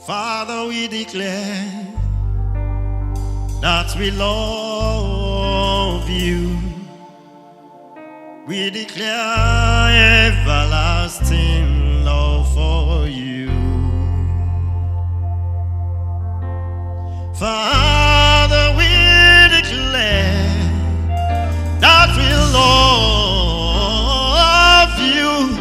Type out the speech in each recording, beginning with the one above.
Father, we declare that we love you. We declare everlasting love for you. Father, we declare that we love you.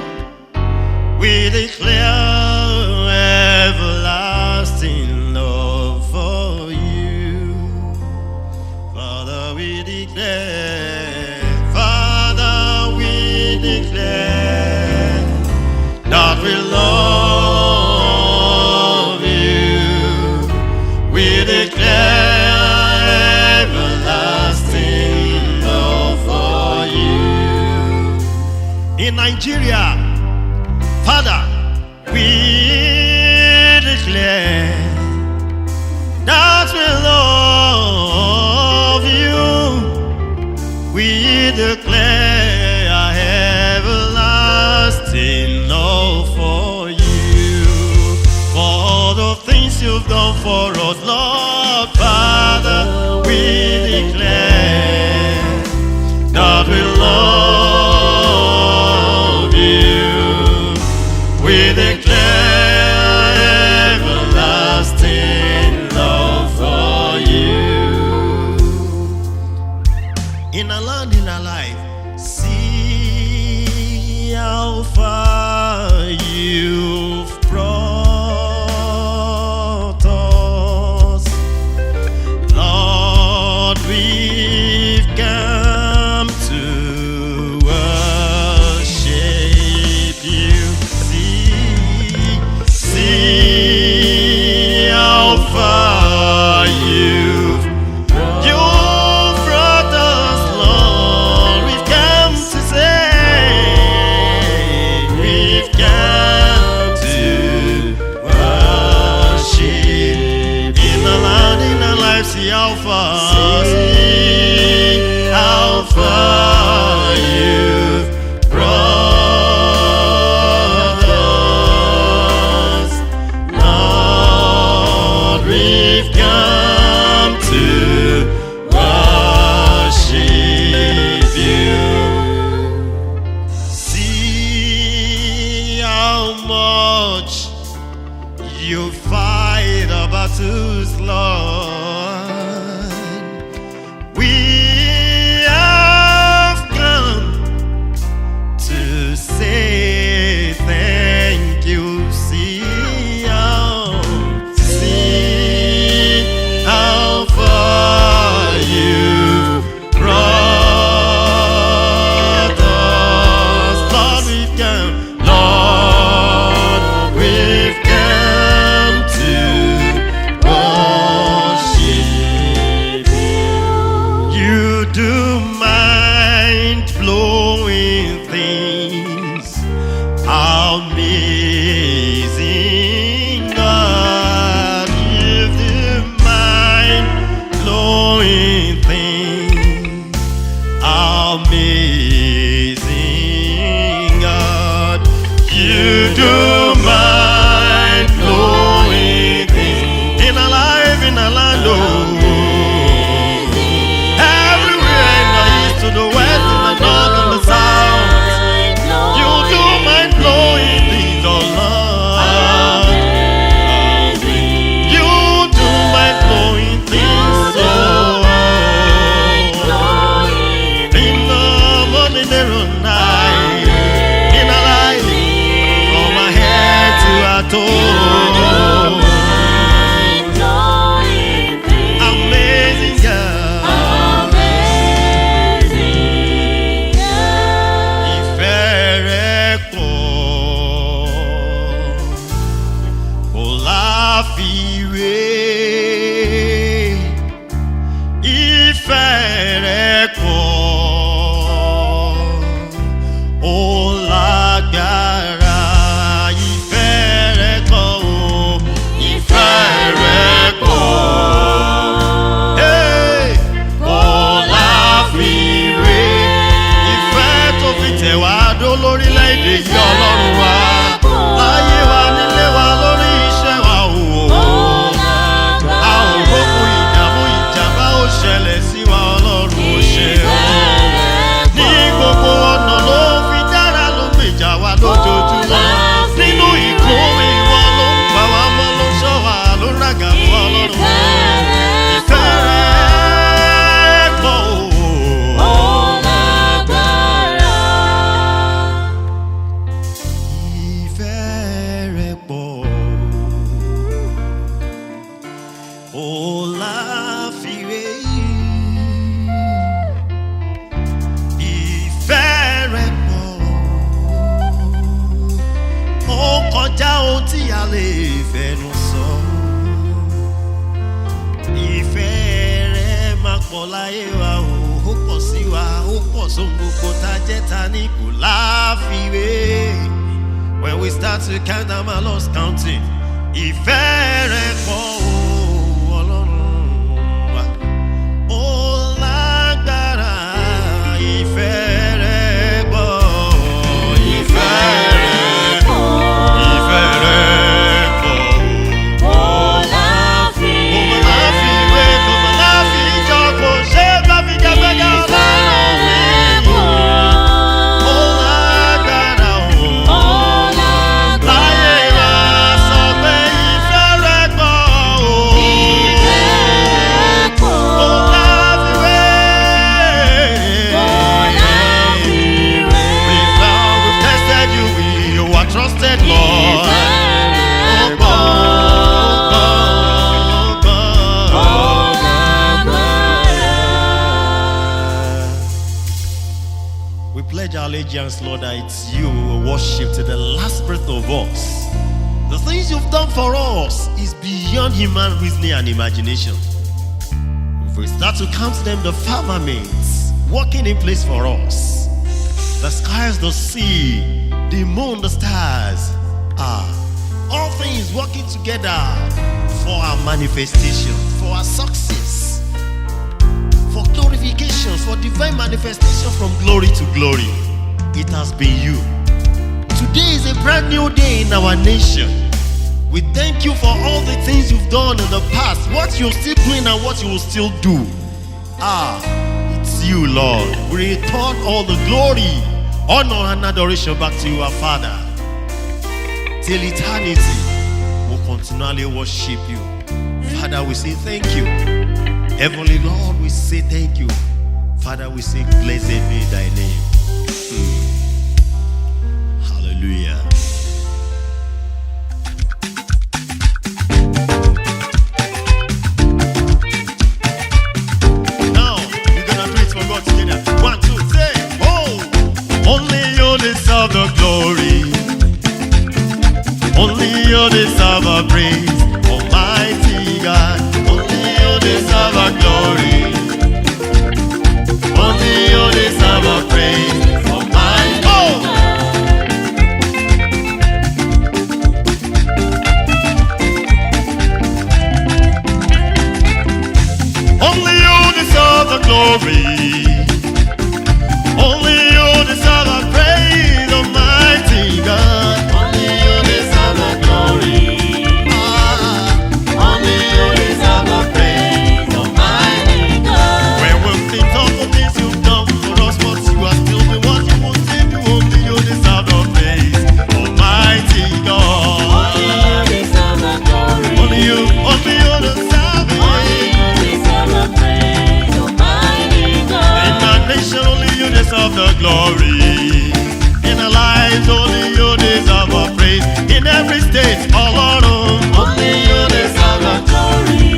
We declare everlasting love for you. Father, we declare, Father, we declare that we love you. We declare everlasting love for you. In Nigeria, Father, we declare that we love you. We declare our everlasting love for you. For all the things you've done for us, Lord, Father, we declare that we love you. We declare everlasting love for you. In our land, in our life, see how far you've brought us. Lord, we've come to worship you. See how far you've brought us, Lord. We've come to say, we've come to worship. In the land, in our life, see how far, see how far you've brought us. Lord, we've come to worship you. See how much you fight the battles, Lord. We have come to say thank you. See how far you've brought us. Lord, we've come. Lord, we've come to worship you. You do mind-blowing things. Amazing God, you do mind-blowing things. Amazing God, you do mind-blowing things. In our life, in our land, oh. Everywhere in the east to the west, in the north and the south, you do mind-blowing things, oh Lord. You do mind-blowing things, oh. In the morning, there and night, in our life, from our head to kọjá ohun tí a lè fẹnu sọ. Ìfẹ́ rẹ̀ máa pọ̀ láyé wa o, ó pọ̀ sí wa, ó pọ̀ sóhun gbogbo tá jẹ́ ta ní kò láfiwé. When we start to count them, I lost counting. Ìfẹ́ rẹ̀ pọ̀ o, Ọlọ́run wa. Ó lágbára, ìfẹ́ rẹ̀ pọ̀. Ìfẹ́ rẹ̀ pọ̀. Ìfẹ́ rẹ̀ pọ̀. Ó láfiwé, kò mọ̀ láfijọ́, kò ṣe é bá fi jẹ́ gbẹ́gà Ọlọ́run mi. Ó lágbára o. Láyé wa sọ pé ìfẹ́ rẹ̀ pọ̀ o. Ó láfiwé. We found, we've tested you, you are trusted, Lord. Ó pọ̀, ó pọ̀. We pledge our allegiance, Lord, that it's you who will worship to the last breath of us. The things you've done for us is beyond human reasoning and imagination. If we start to count them, the firmaments working in place for us, the skies, the sea, the moon, the stars, all things working together for our manifestation, for our success, for glorification, for divine manifestation from glory to glory. It has been you. Today is a brand new day in our nation. We thank you for all the things you've done in the past, what you're still doing and what you will still do. It's you, Lord. We return all the glory, honor and adoration back to you, our Father. Till eternity, we'll continually worship you. Father, we say thank you. Heavenly Lord, we say thank you. Father, we say blessed be thy name. Hallelujah. Now, we're gonna do it for God together. 1, 2, 3. Oh! Only you deserve the glory. Only you deserve our praise. Almighty God. Only you deserve our glory. Only you deserve our praise. Almighty God. Only you deserve the glory. Only you deserve our praise, Almighty God. Only you deserve the glory. Only you deserve our praise, Almighty God. When we think of the things you've done for us, but you are still the one you will say to. Only you deserve the praise, Almighty God. Only you deserve the glory. Only you deserve it. In our nation, only you deserve the glory. In our lives, only you deserve our praise. In every state, all around, only you deserve the glory.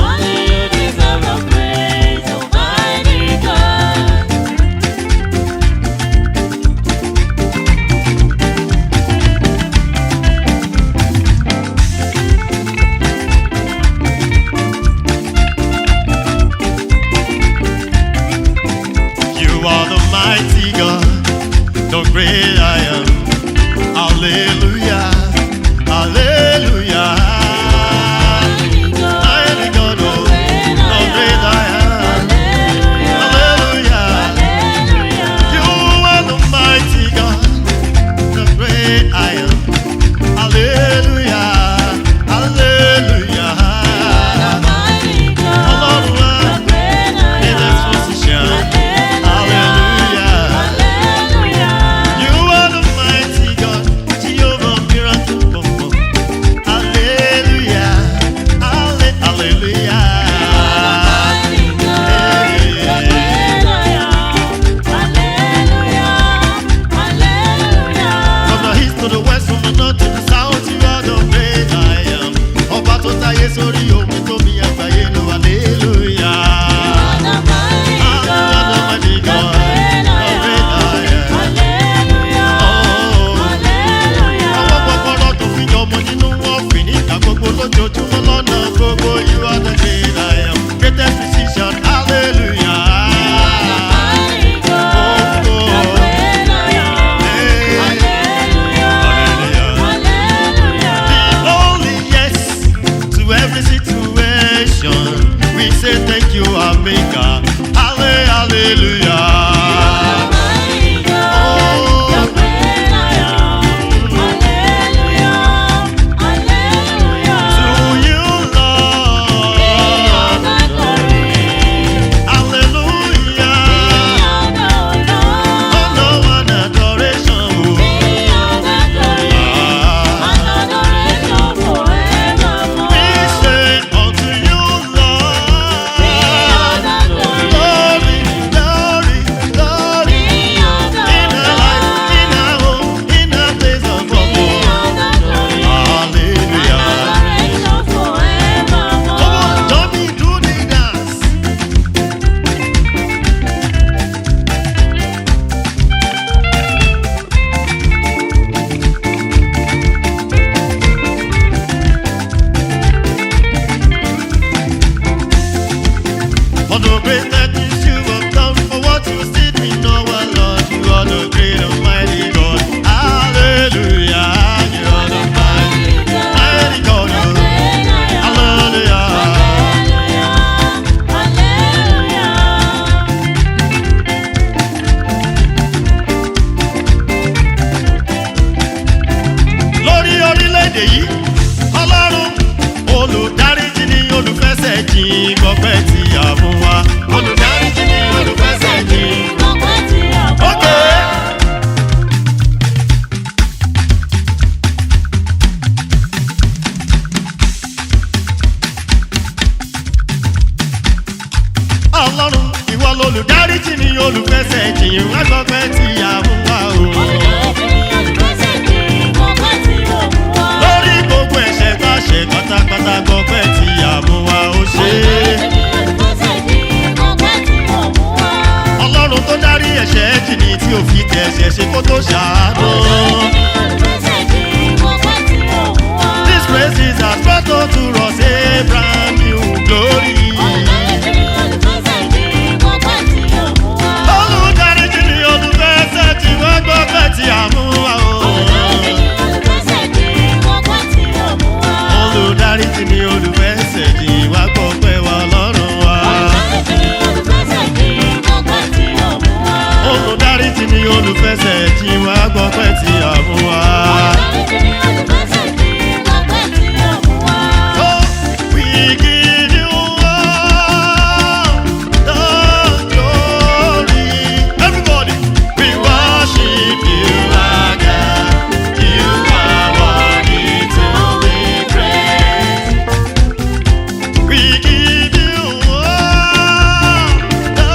Only you deserve the praise, Almighty God. You are the mighty God, the great I am. Hallelujah, hallelujah. Mighty God, oh, the great I am. Hallelujah. You are the mighty God, the great I am. Hallelujah, hallelujah. In exposition. Hallelujah. You are the mighty God, Jehovah lórílẹ̀‐èdè yìí ọlọ́run olùdáríjì ni olùfẹsẹ̀ jìn gbọ́pẹ́ tí a mú wa olùdáríjì ni olùfẹsẹ̀ jìn Ọpẹ́ tí a mú wá. ọlọ́run ìwọ lolùdáríjì ni olùfẹsẹ̀ jìn wá gbọ́pẹ́ tí a mú wa o. Olùdáríjì ni olùfẹsẹ̀ jìn, ọpẹ́ tí a mú wá. lórí gbogbo ẹ̀ṣẹ̀ tá a ṣe pátápátá gbọ́pẹ́ tí a mú wa ó ṣe. Olùdáríjì ni olùfẹsẹ̀ jìn, ọpẹ́ tí a mú wá. ọlọ́run tó dárí ẹ̀ṣẹ̀ jì ní tí ò fi tẹ̀sẹ̀ ṣe kó tó ṣàánú. Olùdáríjì ni olùfẹsẹ̀ jìn, ọpẹ́ tí a mú wá. This praise is as brought unto us a brand new glory. Olùdáríjì ni olùfẹsẹ̀ jìn, ọpẹ́ tí a mú wá. olùdáríjì ni olùfẹsẹ̀ tí wọ́n gbọ́pẹ́ tí a mú wa o. Olùdáríjì ni olùfẹsẹ̀ jìn, ọpẹ́ tí a mú wá. olùdáríjì ni olùfẹsẹ̀ tí wọ́n gbọ́pẹ́ wa lọ́rùn wa. Olùdáríjì ni olùfẹsẹ̀ jìn, ọpẹ́ tí a mú wá. olùdáríjì ni olùfẹsẹ̀ tí wọ́n gbọ́pẹ́ tí a mú wa. Olùdáríjì ni olùfẹsẹ̀ jìn, ọpẹ́ tí a mú wá. Oh, we give you all the glory. Everybody, we worship you, our God. You are worthy to be praised. We give you all the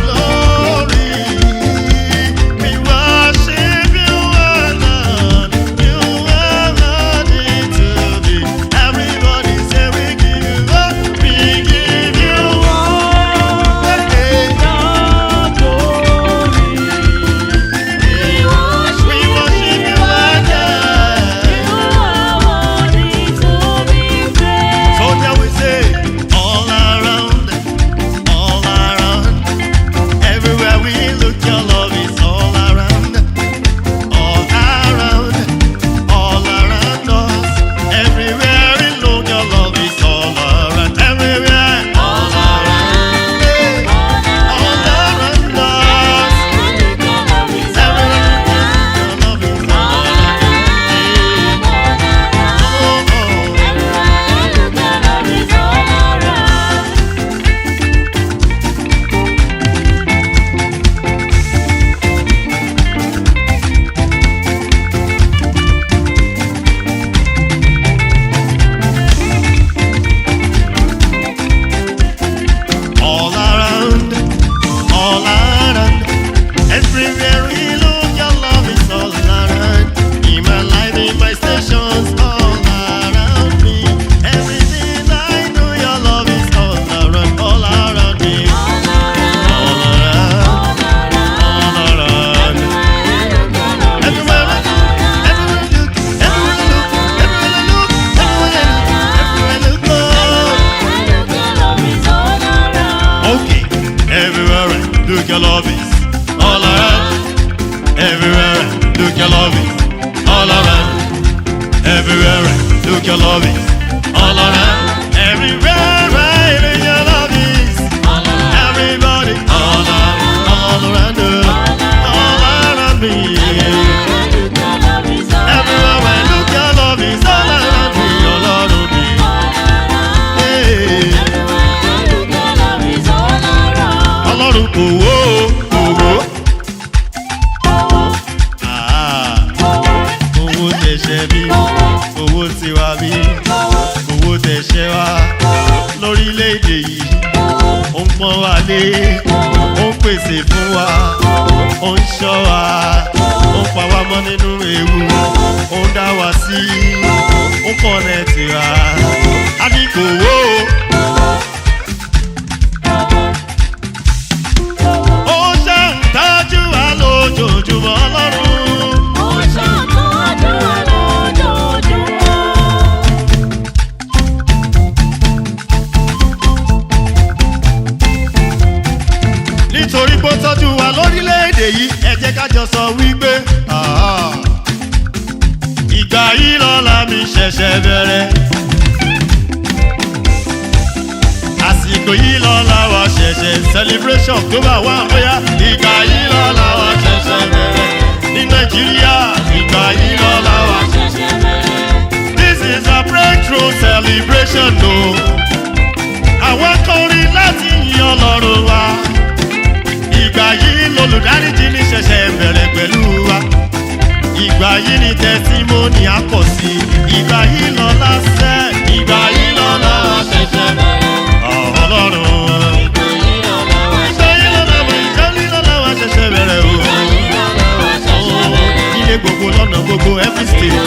glory. We worship you, our Lord. You are worthy to be. Everybody say we give you all. We give you all. Hey, hey. We worship you, our God. So now we say, all around, everywhere we look, your love is all around, all around us. Everywhere we look, your love is all around, everywhere, all around, hey, all around us. Everywhere we look, your love is all around. All around, everywhere we look, your love is all around. In my life, in my stations, all around me. Everything I do, your love is all around me. All around. Everywhere I look, everywhere I look. Okay, everywhere I look, your love is all around. Everywhere I look, your love is all around. Everywhere I look, your love is all around. Everywhere I look, your love is everybody all around us, all around me. Everywhere I look, your love is all around me, all around me. Hey. Ọlọ́run kò wó owó tẹ̀sẹ̀ bí owó tiwa bí owó tẹ̀sẹ̀ wá lórílẹ̀‐èdè yìí ó ń pọ́n wa lé ó ń pèsè fún wa ó ń ṣọ́ wa ó ń pa wá mọ́ nínú ewu ó ń dá wa sí ó ń kọ́nẹ̀tì wa á ní kò wó ó ṣàǹtájú wa lójoojúmọ́ ọlọ́run. nítorí pé ó tọ́jú wa lórílẹ̀‐èdè yìí ẹ jẹ́ ká jọ sọ wípé ìgbà yìí lọ́la mi ṣẹ̀ṣẹ̀ bẹ̀rẹ̀ àsìkò yìí lọ́la wa ṣẹ̀ṣẹ̀ celebration October 1 bóyá ìgbà yìí lọ́la wa ṣẹ̀ṣẹ̀ bẹ̀rẹ̀ ní Nàìjíríà ìgbà yìí lọ́la wa ṣẹ̀ṣẹ̀ bẹ̀rẹ̀ Àwọn kọrin láti yin Ọlọ́run wa. Ìgbà yìí lolùdáríjì ní ṣẹ̀ṣẹ̀ bẹ̀rẹ̀ pẹ̀lú wa. Ìgbà yìí ni tẹsímọ́nì á pọ̀ sí. Ìgbà yìí lọ́lá sẹ́. Ìgbà yìí lọ́lá ṣẹ̀ṣẹ̀ bẹ̀rẹ̀. Ọlọ́run. Ìgbà yìí lọ́lá wa ṣẹ̀ṣẹ̀ bẹ̀rẹ̀ o. Ilé gbogbo lọ́nà gbogbo every state.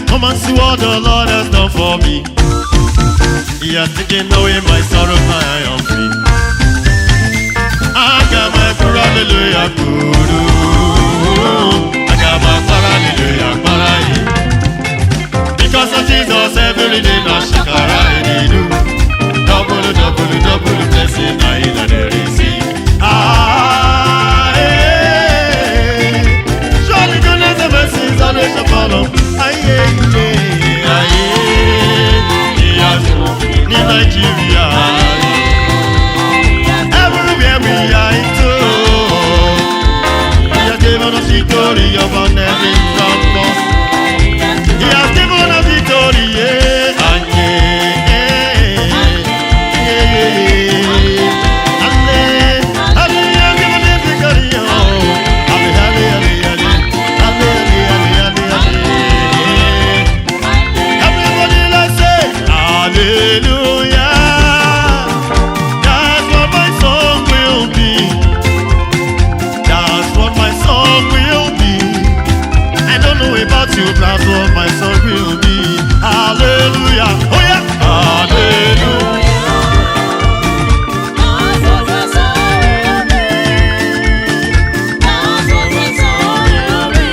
Come and see what the Lord has done for me. He has taken away my sorrow, I am free. I got my hallelujah, guru. I got my hallelujah, hallelujah. Because of Jesus, every day I shakara I do. Double, double, double blessing I receive. Surely goodness and mercies always shall follow. In Nigeria, everywhere we are into, He has given us victory upon every front boss. He has given us victory, yeah, and that's what my song will be. Hallelujah. Oh yeah. Hallelujah. That's what my song will be. That's what my song will be.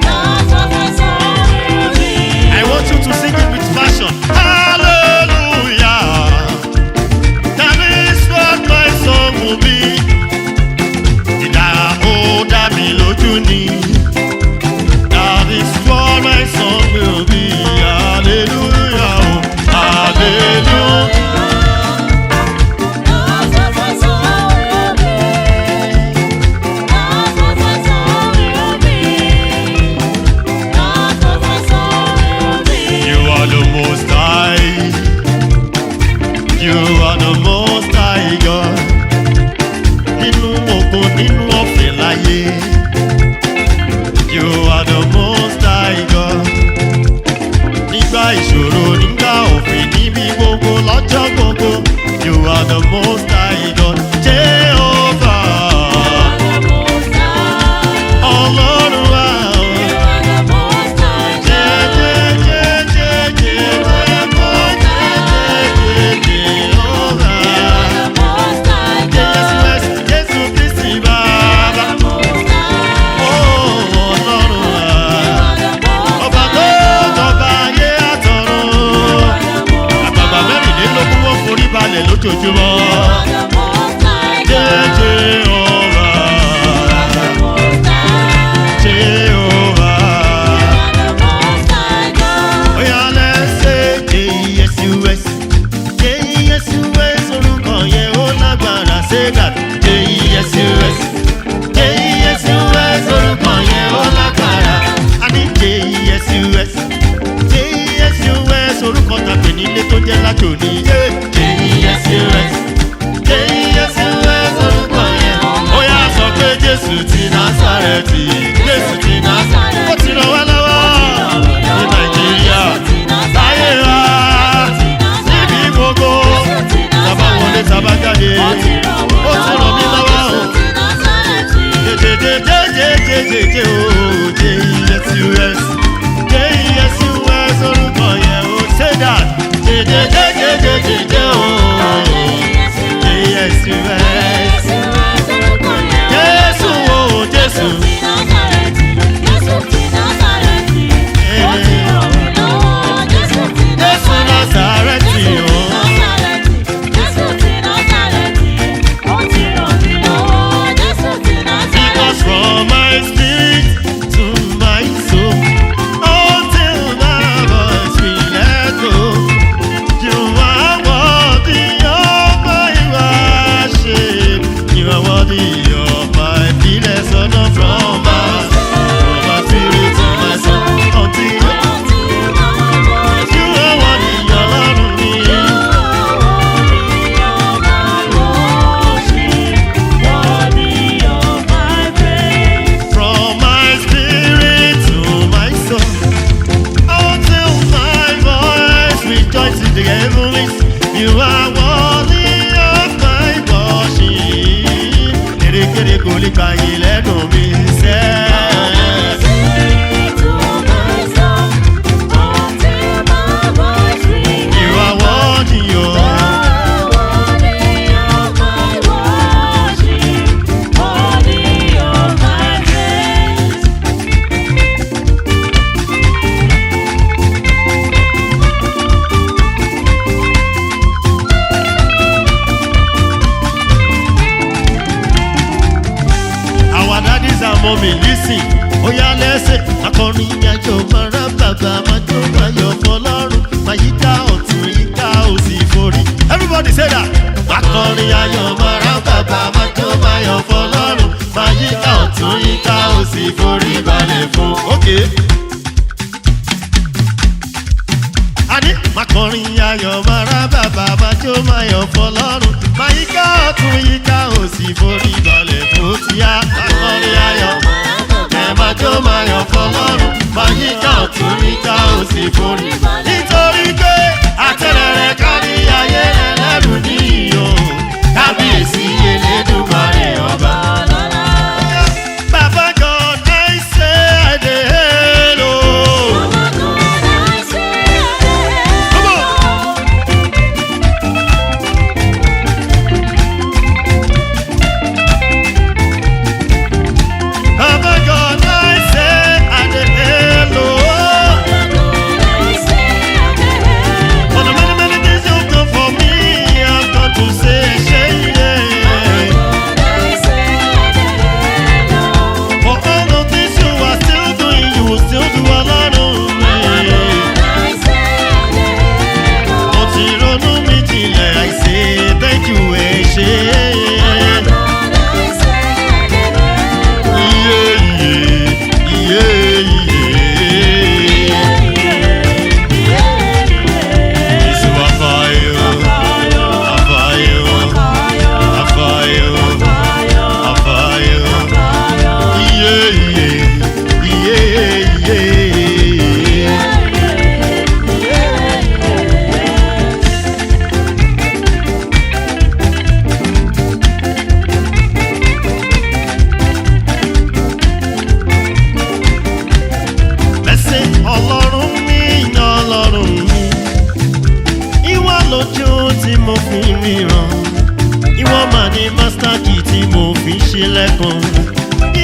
That's what my song will be. I want you to sing it with passion. Hallelujah. That is what my song will be. Did I hold that below you need? My song will be hallelujah, hallelujah. That's what my song will be. That's what my song will be. That's what my song will be. You are the most high. You are the most high God. Nínú ògo, nínú ọ̀fẹ́ láyé. You are the most high God. Nígbà ìṣòro, nígbà òfin, níbi gbogbo, lọ́jọ́ gbogbo. You are the most high God. Jehovah. Ọlọ́run wa. Jésù Kristi Baba. Lójoojúmọ́ Jehovah. Oya let's say J-E-S-U-S. J-E-S-U-S orúkọ yẹn ó lágbára. Say that J-E-S-U-S. J-E-S-U-S orúkọ yẹn ó lágbára. A ní J-E-S-U-S. J-E-S-U-S orúkọ tàbí nílé tó jẹ́ lájò ní. J-E-S-U-S. J-E-S-U-S orúkọ yẹn. Ó yá sọ pé Jésù ti Násárẹ́tì. Jésù ti Násárẹ́tì. Ó ti ràn wá lọ́wọ́ ní Nàìjíríà. Láyé wa níbi gbogbo. Tàbá wọlé tàbá jáde. Ó ti ràn mí lọ́wọ́. Jẹjẹjẹjẹjẹjẹjẹjẹ o. J-E-S-U-S. worthy of my feelings, so no from my spirit to my soul. Until you are worthy, Ọlọ́run mi. From my spirit to my soul, until my voice rejoices in the heavens, you are worthy of my worship. Erékéré kò lè gbà yín lẹ́nu mi sẹ́. You are worthy, oh. Our daddies and mommy, listen. Oya lẹ́sẹ̀, akọrin ìyàjọ mara bàbá máa jó ayọ̀ fọlọ́run. Máa yíká ọ̀tún yíká òsì forí. Everybody say that. Akọrin ayọ̀ mara bàbá máa jó ayọ̀ fọlọ́run. Máa yíká ọ̀tún yíká òsì forí balẹ̀ fún. Okay. Àní makọrin ayọ̀ mara bàbá máa jó ayọ̀ fọlọ́run. Máa yíká ọ̀tún yíká òsì forí balẹ̀ fún. Ó ti yá makọrin ayọ̀. Máa jó máa yọ̀ fọlọ́run, máa yíká ọ̀tún yíká òsì forí. Nítorí pé àtẹ̀rẹ̀rẹ̀ kárí ayé ẹlẹ́rù níyò, kábíyèsí Elédùmarè ọba. Baba God, I say I dey hail o. Come on. Baba God, I say I dey hail o. For the many, many things you've done for me, I've got to say, for all the things you are still doing, you will still do a lot of me. Mo ti ronú mi jinlẹ̀, I say thank you, ẹ ṣé. Èso àfààyò, àfààyò, àfààyò, àfààyò. Lẹ́sẹ̀ Ọlọ́run mi, Ọlọ́run mi. Ìwọ lójú tí mo fi ríran. Ìwọ mà ní master key tí mo fi ṣílẹ̀kùn.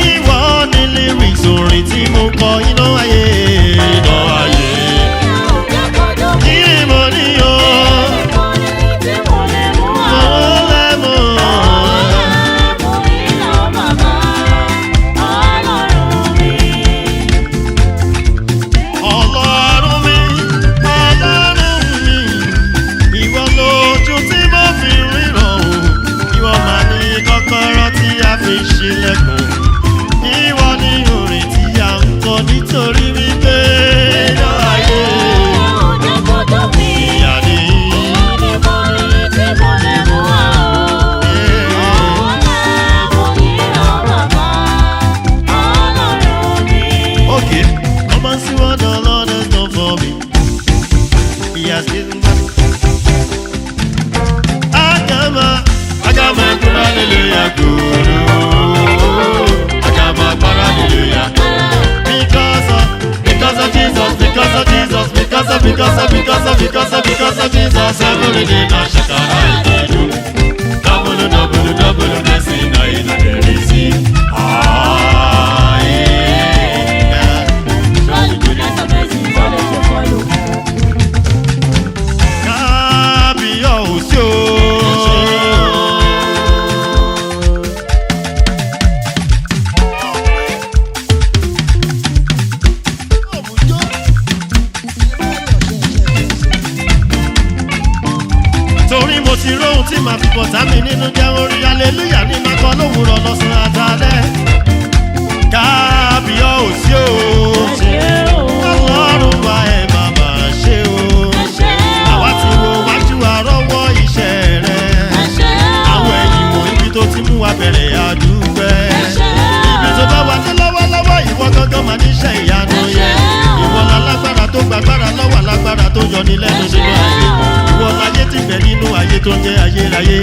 Ìwọ ní lyrics orin tí mo kọ iná ayé. Iná ayé. Kí ni mo ní o? Mo lẹ́mọ̀. Ọlọ́run mi, Ọlọ́run mi. Ìwọ lójú tí mo fi ríran o. Ìwọ mà ní kọ́kọ́rọ́ tí a fi ṣílẹ̀kùn. Ìwọ ní orin tí a ń kọ nítorí wípé iná ayé. Ìyá ni. Okay, come and see what the Lord has done for me. He has given me. Agama, hallelujah, guru. Agama, hallelujah. Because of Jesus, because of Jesus, because of Jesus, every day now shakara I do. Double blessing I receive. Yeah. Kábíyèsí o. Torí mo ti róhun tí màá fi bọ̀ sámi nínú jẹ́ orí hallelujah ní máa kọ́ lówùrọ̀ wa bẹ̀rẹ̀ àdúpẹ́. Ibi tó bá wà ní lọ́wọ́lọ́wọ́ ìwọ gángan máa níṣẹ́ ìyanu yẹn. Ìwọ lálágbára tó gbàgbára lọ́wọ́ alágbára tó yọ ní lẹ́nu nínú ayé. Ìwọ láyé ti bẹ̀ nínú ayé tó ń jẹ́ ayérayé.